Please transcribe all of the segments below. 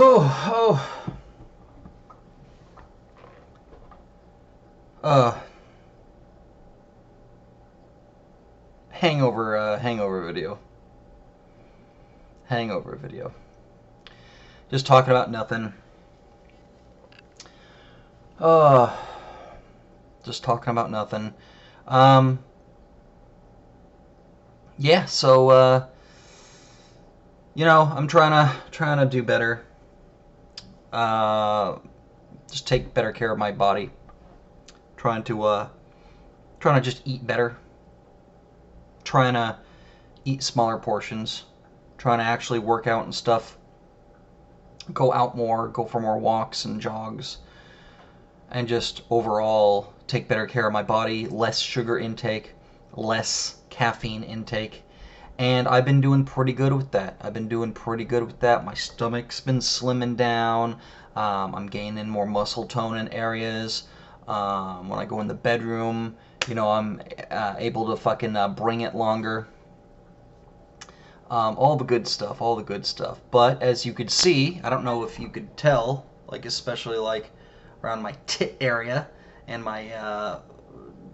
Oh, oh. Hangover video. Hangover video. Just talking about nothing. Uh, just talking about nothing. Um, yeah, so, I'm trying to do better. Uh, just take better care of my body. Trying to just eat better. Trying to eat smaller portions. Trying to actually work out and stuff. Go out more, go for more walks and jogs. And just overall take better care of my body, less sugar intake, less caffeine intake. And I've been doing pretty good with that. My stomach's been slimming down. I'm gaining more muscle tone in areas. When I go in the bedroom, I'm able to fucking bring it longer. All the good stuff, all the good stuff. But as you could see, I don't know if you could tell, like especially like around my tit area and my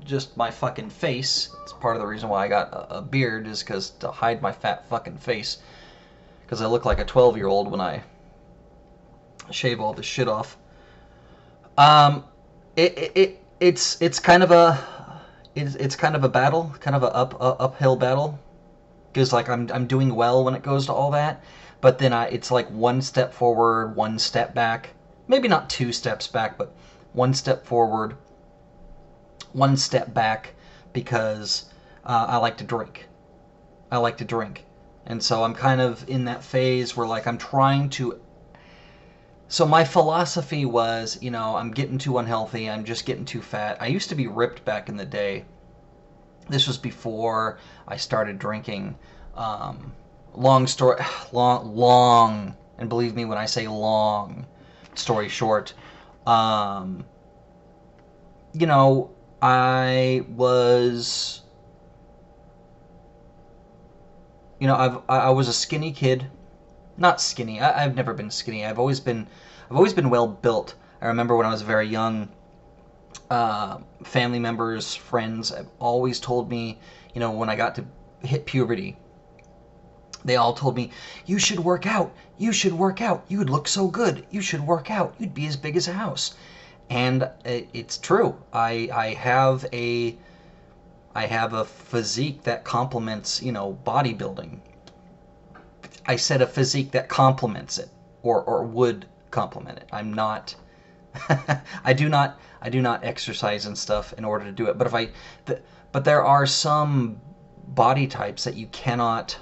just my fucking face. It's part of the reason why I got a beard is because to hide my fat fucking face. Because I look like a 12-year-old when I shave all this shit off. It's kind of a it's kind of a battle, kind of a uphill battle. Because like I'm doing well when it goes to all that, but then it's like one step forward, one step back. Maybe not two steps back, but one step forward, one step back, because I like to drink. I like to drink. And so I'm kind of in that phase where like I'm trying to... So my philosophy was, I'm getting too unhealthy, I'm just getting too fat. I used to be ripped back in the day. This was before I started drinking. Long story, long, and believe me when I say long, story short, I was, I was a skinny kid, not skinny. I've never been skinny. I've always been well built. I remember when I was very young, family members, friends, have always told me, when I got to hit puberty, they all told me, you should work out, you should work out, you would look so good, you should work out, you'd be as big as a house. And it's true. I have a physique that complements, bodybuilding. I said a physique that complements it, or would complement it. I'm not I do not exercise and stuff in order to do it. But there are some body types that you cannot.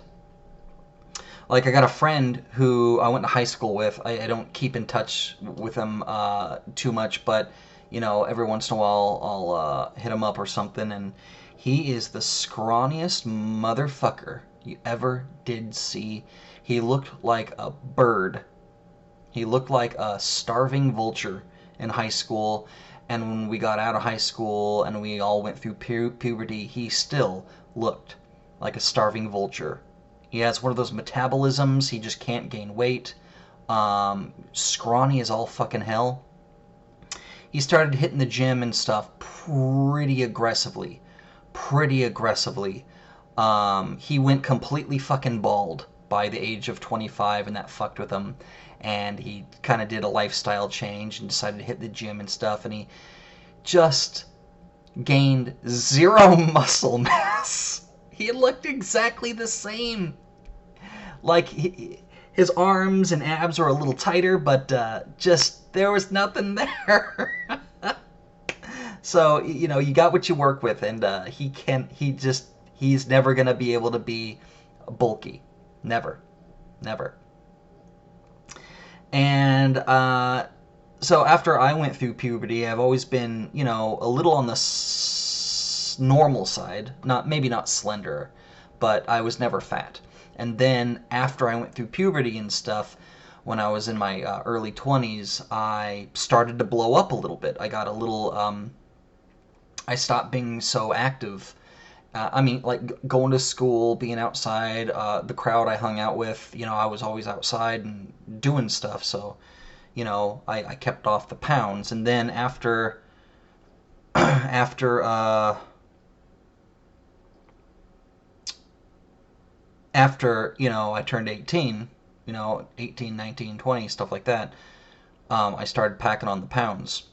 Like I got a friend who I went to high school with. I don't keep in touch with him too much, but every once in a while I'll hit him up or something, and he is the scrawniest motherfucker you ever did see. He looked like a bird. He looked like a starving vulture in high school, and when we got out of high school and we all went through puberty, he still looked like a starving vulture. He has one of those metabolisms, he just can't gain weight. Scrawny as all fucking hell. He started hitting the gym and stuff pretty aggressively. He went completely fucking bald by the age of 25, and that fucked with him. And he kind of did a lifestyle change and decided to hit the gym and stuff, and he just gained zero muscle mass. He looked exactly the same. Like, his arms and abs were a little tighter, but just, there was nothing there. So, you got what you work with, and he's never going to be able to be bulky. Never. And so after I went through puberty, I've always been, a little on the normal side. Maybe not slender, but I was never fat. And then after I went through puberty and stuff, when I was in my early 20s, I started to blow up a little bit. I got a little, I stopped being so active I mean, like going to school, being outside, the crowd I hung out with, I was always outside and doing stuff. So, I kept off the pounds. And then after, I turned 18, 18, 19, 20, stuff like that, I started packing on the pounds.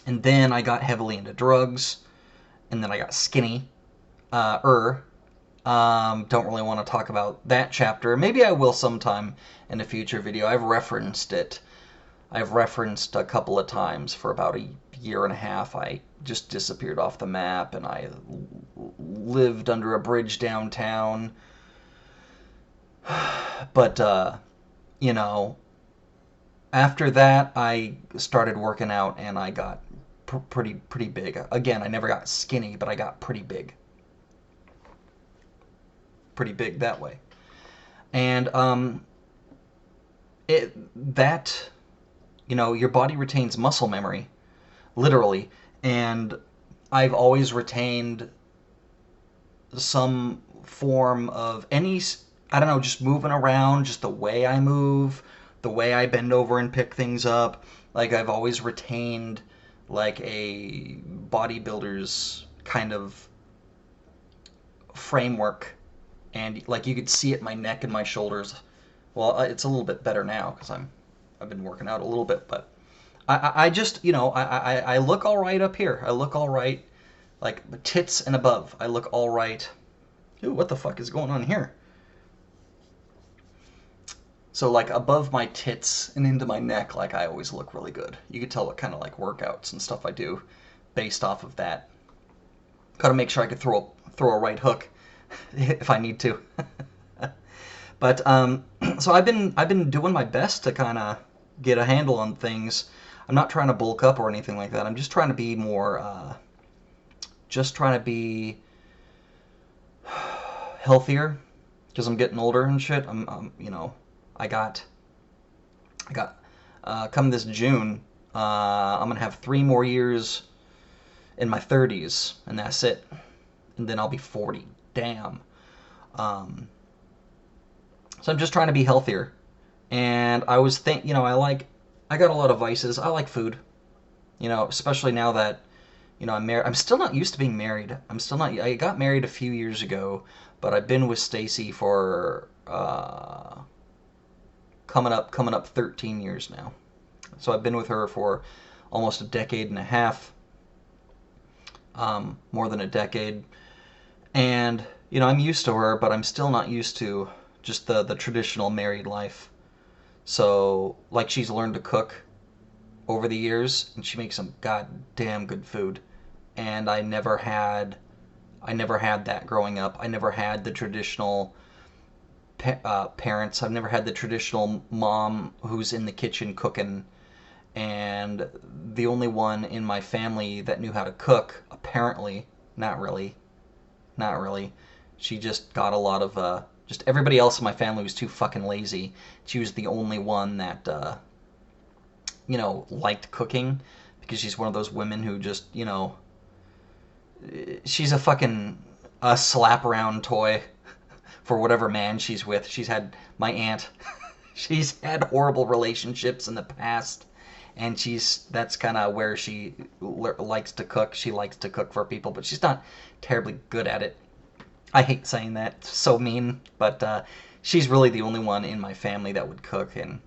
And then I got heavily into drugs, and then I got skinny. Don't really want to talk about that chapter. Maybe I will sometime in a future video. I've referenced it. I've referenced a couple of times. For about a year and a half, I just disappeared off the map, and I lived under a bridge downtown. But, after that, I started working out, and I got pretty big. Again, I never got skinny, but I got pretty big. Pretty big that way. And your body retains muscle memory, literally. And I've always retained some form of I don't know, just moving around, just the way I move, the way I bend over and pick things up. Like, I've always retained like a bodybuilder's kind of framework. And like, you could see it in my neck and my shoulders. Well, it's a little bit better now because I've been working out a little bit, but I just, I look all right up here. I look all right, like tits and above. I look all right. Ooh, what the fuck is going on here? So like above my tits and into my neck, like I always look really good. You could tell what kind of like workouts and stuff I do based off of that. Gotta make sure I could throw a right hook if I need to. But so I've been doing my best to kind of get a handle on things. I'm not trying to bulk up or anything like that. I'm just trying to be more, healthier because I'm getting older and shit. I got come this June, I'm gonna have 3 more years in my 30s, and that's it. And then I'll be 40. Damn. So I'm just trying to be healthier. And I was I got a lot of vices. I like food. Especially now that, I'm married. I'm still not used to being married. I got married a few years ago, but I've been with Stacy for coming up 13 years now. So I've been with her for almost a decade and a half, more than a decade. And, I'm used to her, but I'm still not used to just the traditional married life. So, like, she's learned to cook over the years, and she makes some goddamn good food. And I never had that growing up. I never had the traditional parents. I've never had the traditional mom who's in the kitchen cooking. And the only one in my family that knew how to cook, apparently, not really. She just got a lot of, just everybody else in my family was too fucking lazy. She was the only one that, liked cooking, because she's one of those women who just, she's a fucking slap around toy for whatever man she's with. She's had my aunt. She's had horrible relationships in the past, and that's kind of where she likes to cook. She likes to cook for people, but she's not terribly good at it. I hate saying that, it's so mean, but she's really the only one in my family that would cook. And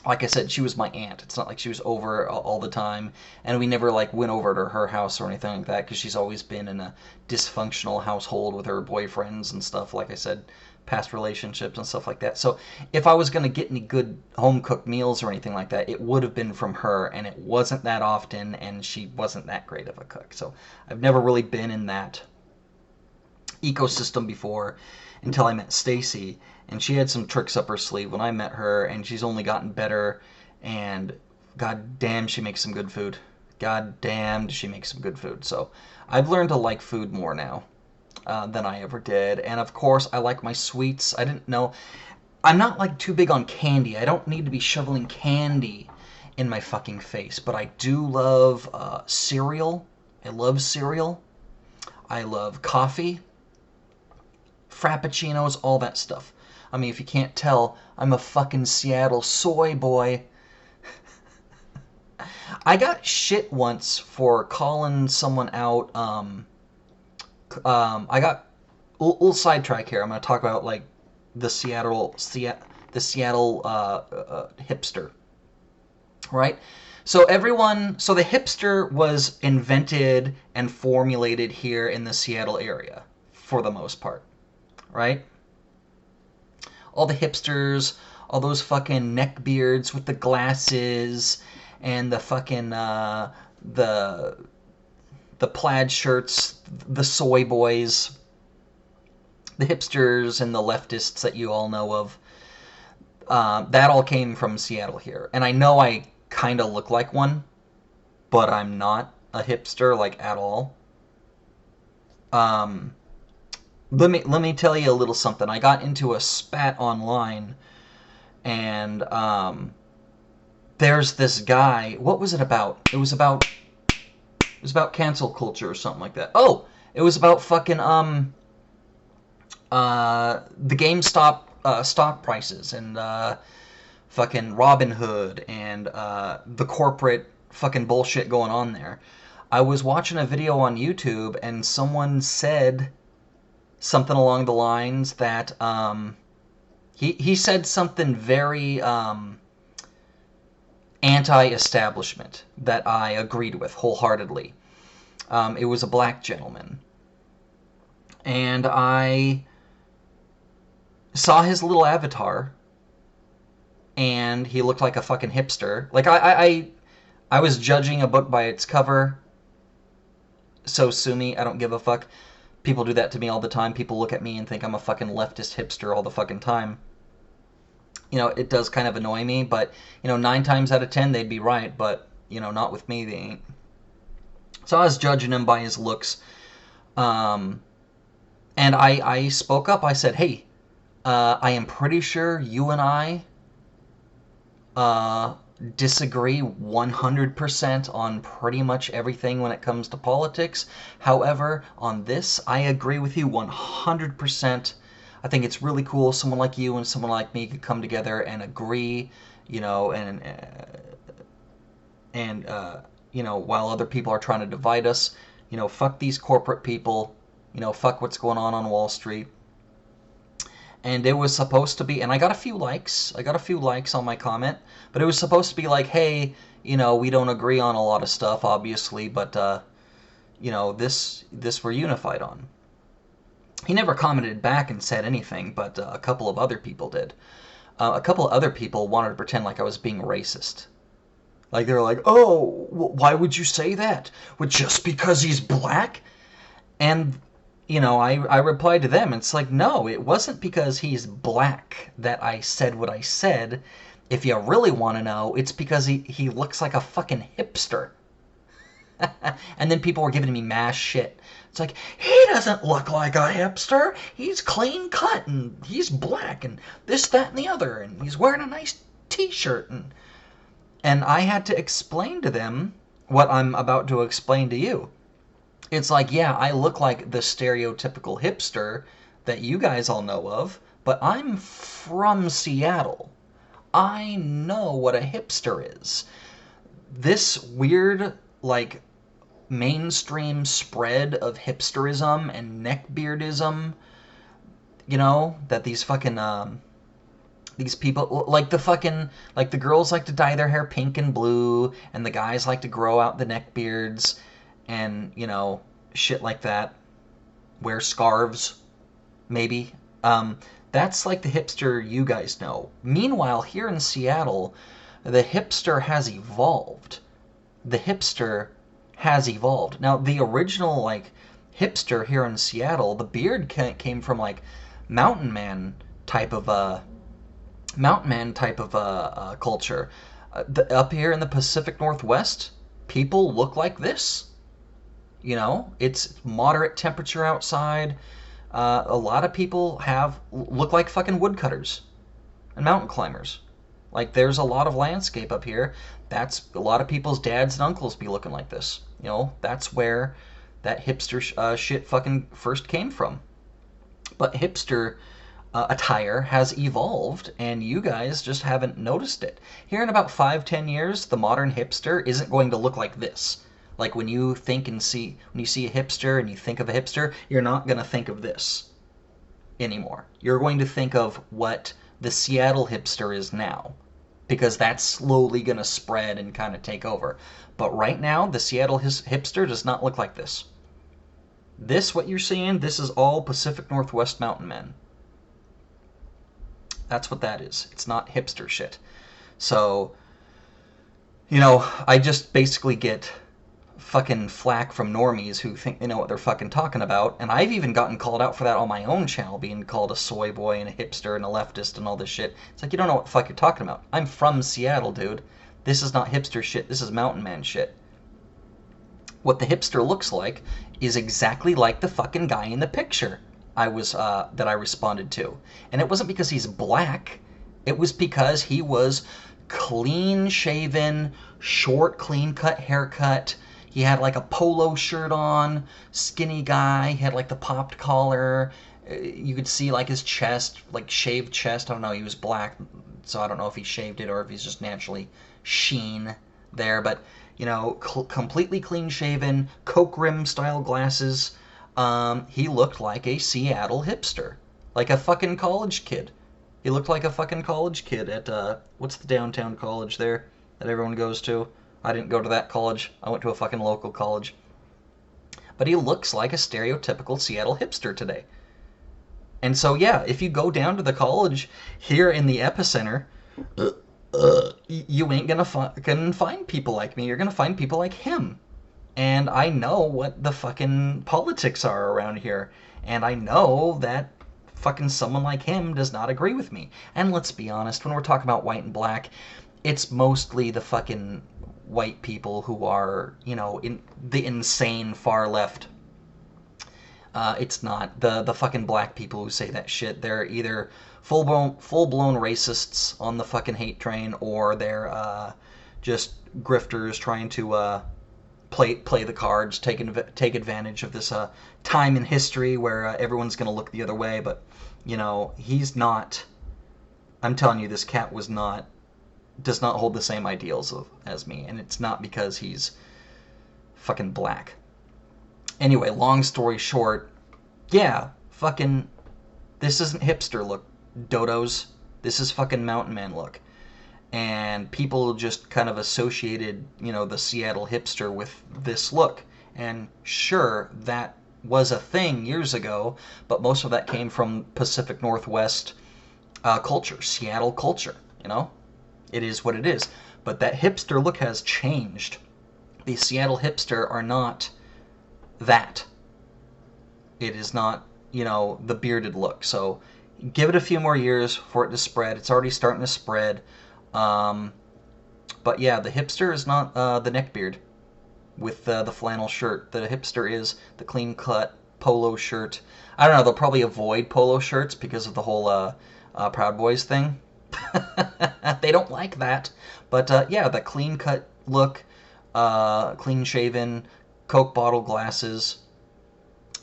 like I said, she was my aunt. It's not like she was over all the time, and we never like went over to her house or anything like that, because she's always been in a dysfunctional household with her boyfriends and stuff. Like I said, past relationships and stuff like that. So if I was going to get any good home cooked meals or anything like that, it would have been from her, and it wasn't that often, and she wasn't that great of a cook. So I've never really been in that ecosystem before until I met Stacy, and she had some tricks up her sleeve when I met her, and she's only gotten better. And god damn, she makes some good food. God damn, does she make some good food. So I've learned to like food more now than I ever did. And of course, I like my sweets. I didn't know, I'm not like too big on candy. I don't need to be shoveling candy in my fucking face, but I do love cereal. I love cereal. I love coffee, frappuccinos, all that stuff. I mean, if you can't tell, I'm a fucking Seattle soy boy. I got shit once for calling someone out. I got little sidetrack here. I'm going to talk about like the Seattle hipster, right? So the hipster was invented and formulated here in the Seattle area for the most part, right? All the hipsters, all those fucking neckbeards with the glasses and the fucking the plaid shirts, the soy boys, the hipsters and the leftists that you all know of. That all came from Seattle here. And I know I kind of look like one, but I'm not a hipster, like, at all. Let me tell you a little something. I got into a spat online, and there's this guy. What was it about? It was about cancel culture or something like that. Oh, it was about fucking the GameStop stock prices and fucking Robinhood and the corporate fucking bullshit going on there. I was watching a video on YouTube and someone said something along the lines that he said something very anti-establishment that I agreed with wholeheartedly. It was a black gentleman. And I saw his little avatar, and he looked like a fucking hipster. Like, I was judging a book by its cover, so sue me, I don't give a fuck. People do that to me all the time. People look at me and think I'm a fucking leftist hipster all the fucking time. You know, it does kind of annoy me, but, 9 times out of 10 they'd be right, but, not with me, they ain't. So I was judging him by his looks, and I spoke up. I said, hey, I am pretty sure you and I disagree 100% on pretty much everything when it comes to politics. However, on this, I agree with you 100%. I think it's really cool someone like you and someone like me could come together and agree, and while other people are trying to divide us, fuck these corporate people, fuck what's going on Wall Street. And it was supposed to be, and I got a few likes. I got a few likes on my comment, but it was supposed to be like, hey, we don't agree on a lot of stuff, obviously, but, this we're unified on. He never commented back and said anything, but a couple of other people did. A couple of other people wanted to pretend like I was being racist. Like, they were like, oh, why would you say that? Well, just because he's black? And I replied to them, it's like, no, it wasn't because he's black that I said what I said. If you really want to know, it's because he looks like a fucking hipster. And then people were giving me mass shit. It's like, he doesn't look like a hipster. He's clean cut, and he's black, and this, that, and the other, and he's wearing a nice t-shirt. And I had to explain to them what I'm about to explain to you. It's like, yeah, I look like the stereotypical hipster that you guys all know of, but I'm from Seattle. I know what a hipster is. This weird, like, mainstream spread of hipsterism and neckbeardism, that these fucking, these people, like the girls like to dye their hair pink and blue, and the guys like to grow out the neckbeards, and, shit like that. Wear scarves, maybe. That's like the hipster you guys know. Meanwhile, here in Seattle, the hipster has evolved. The hipster has evolved. Now, the original, like, hipster here in Seattle, the beard came from, like, mountain man type of culture. Up here in the Pacific Northwest, people look like this. It's moderate temperature outside. A lot of people look like fucking woodcutters and mountain climbers. Like, there's a lot of landscape up here. That's a lot of people's dads and uncles be looking like this. That's where that hipster shit fucking first came from. But hipster attire has evolved, and you guys just haven't noticed it. Here in about 5-10 years, the modern hipster isn't going to look like this. Like when you think and see, when you see a hipster and you think of a hipster, you're not going to think of this anymore. You're going to think of what the Seattle hipster is now, because that's slowly going to spread and kind of take over. But right now, the Seattle hipster does not look like this. This, what you're seeing, this is all Pacific Northwest mountain men. That's what that is. It's not hipster shit. So, you know, I just basically get fucking flack from normies who think they know what they're fucking talking about, and I've even gotten called out for that on my own channel, being called a soy boy and a hipster and a leftist and all this shit. It's like, you don't know what the fuck you're talking about. I'm from Seattle, dude. This is not hipster shit. This is mountain man shit. What the hipster looks like is exactly like the fucking guy in the picture that I responded to. And it wasn't because he's black. It was because he was clean shaven, short, clean cut haircut. He had like a polo shirt on, skinny guy. He had like the popped collar. You could see like his chest, like shaved chest. I don't know. He was black, so I don't know if he shaved it or if he's just naturally sheen there. But, you know, completely clean shaven, Coke rim style glasses. He looked like a Seattle hipster, like a fucking college kid. He looked like a fucking college kid at, what's the downtown college there that everyone goes to? I didn't go to that college. I went to a fucking local college. But he looks like a stereotypical Seattle hipster today. And so, yeah, if you go down to the college here in the epicenter, you ain't gonna find people like me. You're gonna find people like him. And I know what the fucking politics are around here. And I know that fucking someone like him does not agree with me. And let's be honest, when we're talking about white and black, it's mostly the fucking white people who are, you know, in the insane far left. It's not the fucking black people who say that shit. They're either full-blown racists on the fucking hate train, or they're just grifters trying to play the cards, take advantage of this time in history where everyone's going to look the other way. But, you know, he's not. I'm telling you, this cat does not hold the same ideals as me, and it's not because he's fucking black. Anyway, long story short, yeah, fucking, this isn't hipster look, dodos. This is fucking mountain man look. And people just kind of associated, you know, the Seattle hipster with this look. And sure, that was a thing years ago, but most of that came from Pacific Northwest culture, Seattle culture, you know? It is what it is. But that hipster look has changed. The Seattle hipster are not that. It is not, you know, the bearded look. So give it a few more years for it to spread. It's already starting to spread. But yeah, the hipster is not the neckbeard with the flannel shirt. The hipster is the clean-cut polo shirt. I don't know, they'll probably avoid polo shirts because of the whole Proud Boys thing. They don't like that. But yeah, the clean-cut look, clean-shaven, Coke bottle glasses,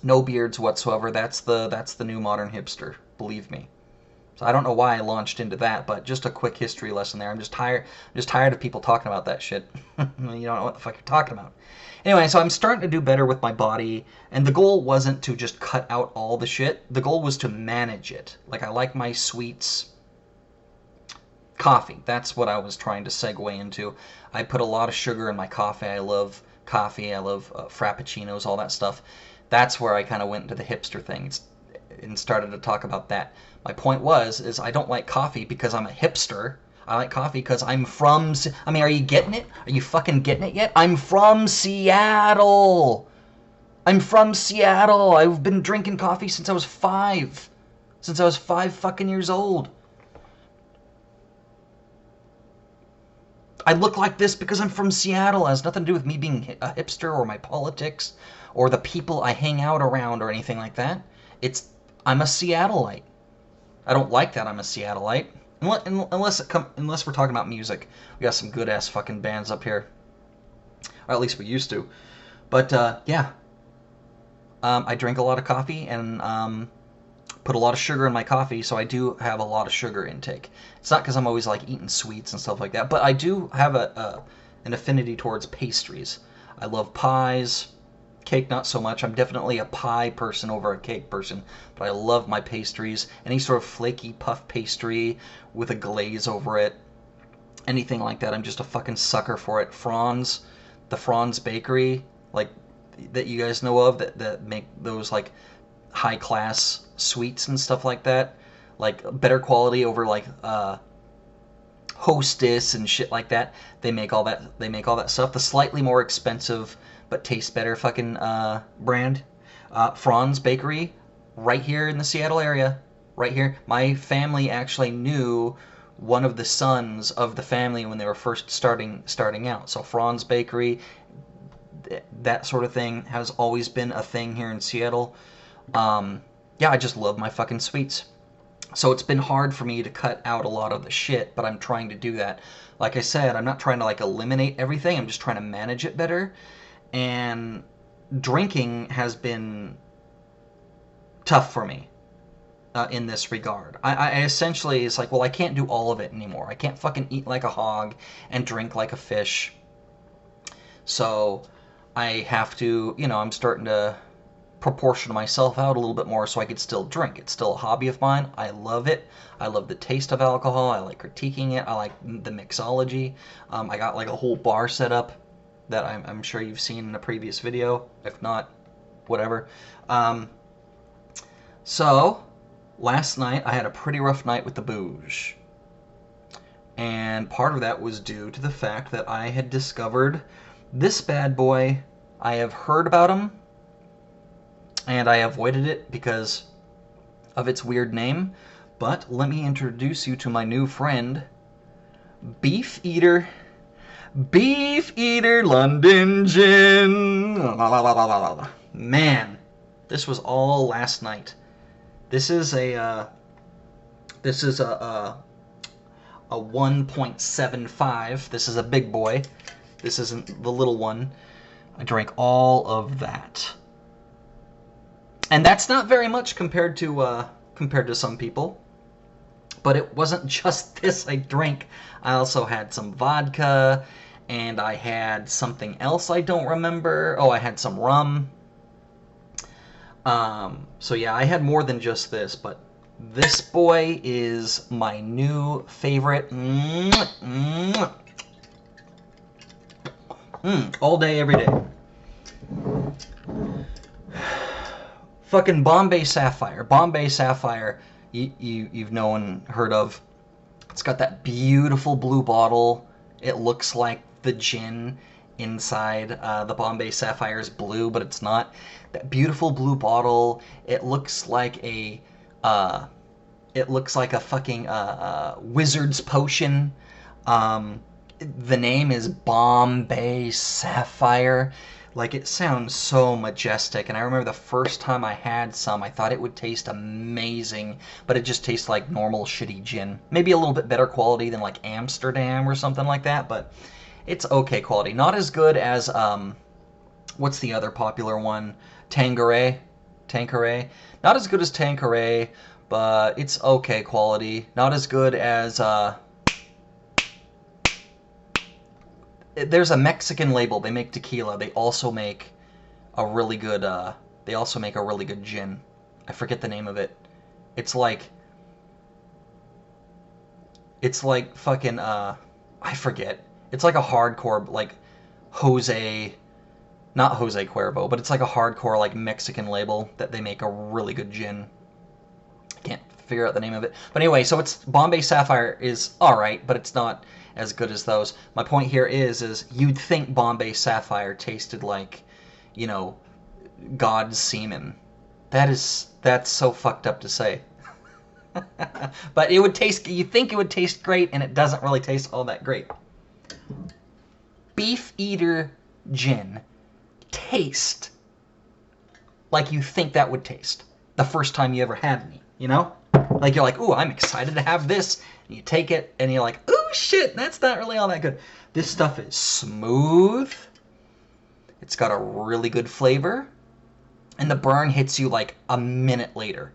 no beards whatsoever. That's the new modern hipster, believe me. So I don't know why I launched into that, but just a quick history lesson there. I'm just tired of people talking about that shit. You don't know what the fuck you're talking about. Anyway, so I'm starting to do better with my body, and the goal wasn't to just cut out all the shit. The goal was to manage it. Like, I like my sweets. Coffee. That's what I was trying to segue into. I put a lot of sugar in my coffee. I love coffee. I love frappuccinos, all that stuff. That's where I kind of went into the hipster things and started to talk about that. My point is I don't like coffee because I'm a hipster. I like coffee because I'm from... I mean, are you getting it? Are you fucking getting it yet? I'm from Seattle. I'm from Seattle. I've been drinking coffee since I was 5. Since I was 5 fucking years old. I look like this because I'm from Seattle. It has nothing to do with me being a hipster or my politics or the people I hang out around or anything like that. I'm a Seattleite. I don't like that I'm a Seattleite. Unless we're talking about music. We got some good-ass fucking bands up here. Or at least we used to. But, yeah. I drink a lot of coffee and put a lot of sugar in my coffee, so I do have a lot of sugar intake. It's not because I'm always like eating sweets and stuff like that, but I do have an affinity towards pastries. I love pies. Cake, not so much. I'm definitely a pie person over a cake person, but I love my pastries. Any sort of flaky puff pastry with a glaze over it, anything like that, I'm just a fucking sucker for it. Franz, the Franz Bakery, like that you guys know of, that make those like high class sweets and stuff like that, like better quality over like Hostess and shit like that. They make all that. They make all that stuff. The slightly more expensive but tastes better fucking brand, Franz Bakery, right here in the Seattle area. Right here. My family actually knew one of the sons of the family when they were first starting out. So Franz Bakery, that sort of thing has always been a thing here in Seattle. Yeah, I just love my fucking sweets. So it's been hard for me to cut out a lot of the shit, but I'm trying to do that. Like I said, I'm not trying to like eliminate everything. I'm just trying to manage it better. And drinking has been tough for me in this regard. I essentially, it's like, well, I can't do all of it anymore. I can't fucking eat like a hog and drink like a fish. So I have to, you know, I'm starting to proportion myself out a little bit more so I could still drink. It's still a hobby of mine. I love it. I love the taste of alcohol. I like critiquing it. I like the mixology. I got like a whole bar set up that I'm sure you've seen in a previous video. If not, whatever. So, last night I had a pretty rough night with the booze. And part of that was due to the fact that I had discovered this bad boy. I have heard about him, and I avoided it because of its weird name. But let me introduce you to my new friend, Beef Eater London Gin. Man, this was all last night. This is a 1.75. This is a big boy. This isn't the little one. I drank all of that. And that's not very much compared to some people. But it wasn't just this I drank. I also had some vodka, and I had something else I don't remember. Oh, I had some rum. So yeah, I had more than just this, but this boy is my new favorite. All day, every day. Fucking Bombay Sapphire. Bombay Sapphire, you've known, heard of. It's got that beautiful blue bottle. It looks like the gin inside. The Bombay Sapphire is blue, but it's not. That beautiful blue bottle. It looks like a fucking wizard's potion. The name is Bombay Sapphire. Like, it sounds so majestic, and I remember the first time I had some, I thought it would taste amazing, but it just tastes like normal shitty gin. Maybe a little bit better quality than like Amsterdam or something like that, but it's okay quality. Not as good as, what's the other popular one? Tanqueray. Not as good as Tanqueray, but it's okay quality. Not as good as, there's a Mexican label. They make tequila. They also make a really good gin. I forget the name of it. It's like fucking I forget. It's like a hardcore, like not Jose Cuervo, but it's like a hardcore like Mexican label that they make a really good gin. I can't figure out the name of it. But anyway, so it's Bombay Sapphire is alright, but it's not as good as those. My point here is you'd think Bombay Sapphire tasted like, you know, God's semen. That's so fucked up to say. But it would taste, you think it would taste great, and it doesn't really taste all that great. Beef Eater Gin taste like you think that would taste the first time you ever had any, you know? Like, you're like, ooh, I'm excited to have this. And you take it, and you're like, ooh, shit, that's not really all that good. This stuff is smooth. It's got a really good flavor. and the burn hits you like a minute later.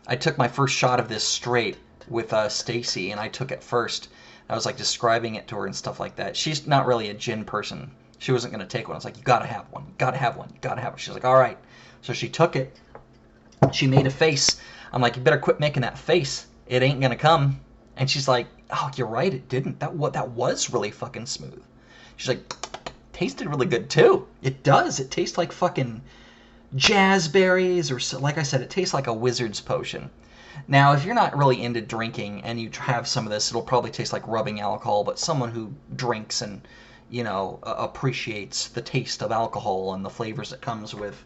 I took my first shot of this straight with Stacy, and I took it first. I was like describing it to her and stuff like that. She's not really a gin person. She wasn't going to take one. I was like, you got to have one. You got to have one. You got to have one. She's like, all right. So she took it. She made a face. I'm like, you better quit making that face. It ain't going to come. And she's like, oh, you're right. It didn't. That was really fucking smooth. She's like, tasted really good too. It does. It tastes like fucking jazzberries, or like I said, it tastes like a wizard's potion. Now, if you're not really into drinking and you have some of this, it'll probably taste like rubbing alcohol, but someone who drinks and, you know, appreciates the taste of alcohol and the flavors it comes with,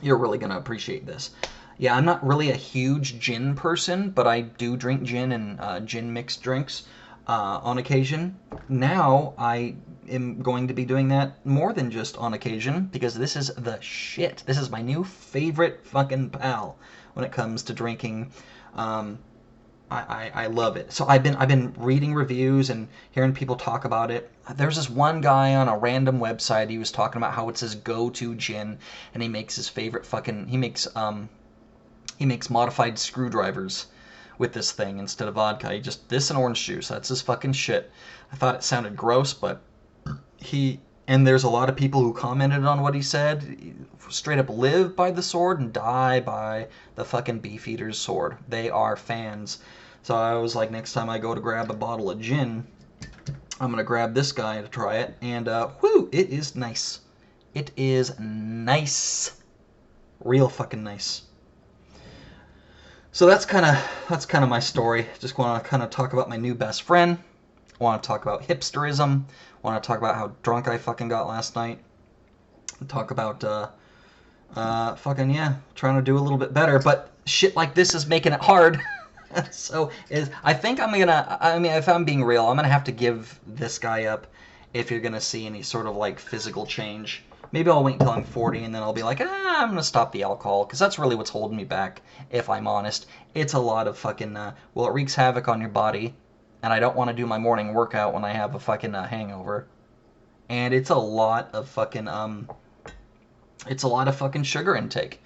you're really going to appreciate this. Yeah, I'm not really a huge gin person, but I do drink gin and gin mixed drinks on occasion. Now, I am going to be doing that more than just on occasion, because this is the shit. This is my new favorite fucking pal when it comes to drinking. I love it. So I've been reading reviews and hearing people talk about it. There's this one guy on a random website. He was talking about how it's his go-to gin, and he makes his favorite fucking. He makes modified screwdrivers with this thing instead of vodka. He just this and orange juice. That's his fucking shit. I thought it sounded gross, but and there's a lot of people who commented on what he said. Straight up live by the sword and die by the fucking Beefeater's sword. They are fans. So I was like, next time I go to grab a bottle of gin, I'm gonna grab this guy to try it. And whoo, it is nice. It is nice. Real fucking nice. So that's kind of my story. Just want to kind of talk about my new best friend. I want to talk about hipsterism. I want to talk about how drunk I fucking got last night. Talk about fucking trying to do a little bit better. But shit like this is making it hard. So I think if I'm being real, I'm gonna have to give this guy up if you're gonna see any sort of like physical change. Maybe I'll wait until I'm 40 and then I'll be like, I'm gonna stop the alcohol, because that's really what's holding me back. If I'm honest, it's a lot of fucking it wreaks havoc on your body, and I don't want to do my morning workout when I have a fucking hangover. And it's a lot of fucking sugar intake.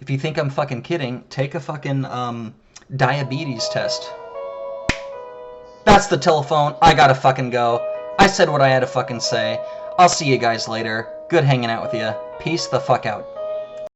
If you think I'm fucking kidding, take a fucking diabetes test. That's the telephone. I gotta fucking go. I said what I had to fucking say. I'll see you guys later. Good hanging out with you. Peace the fuck out.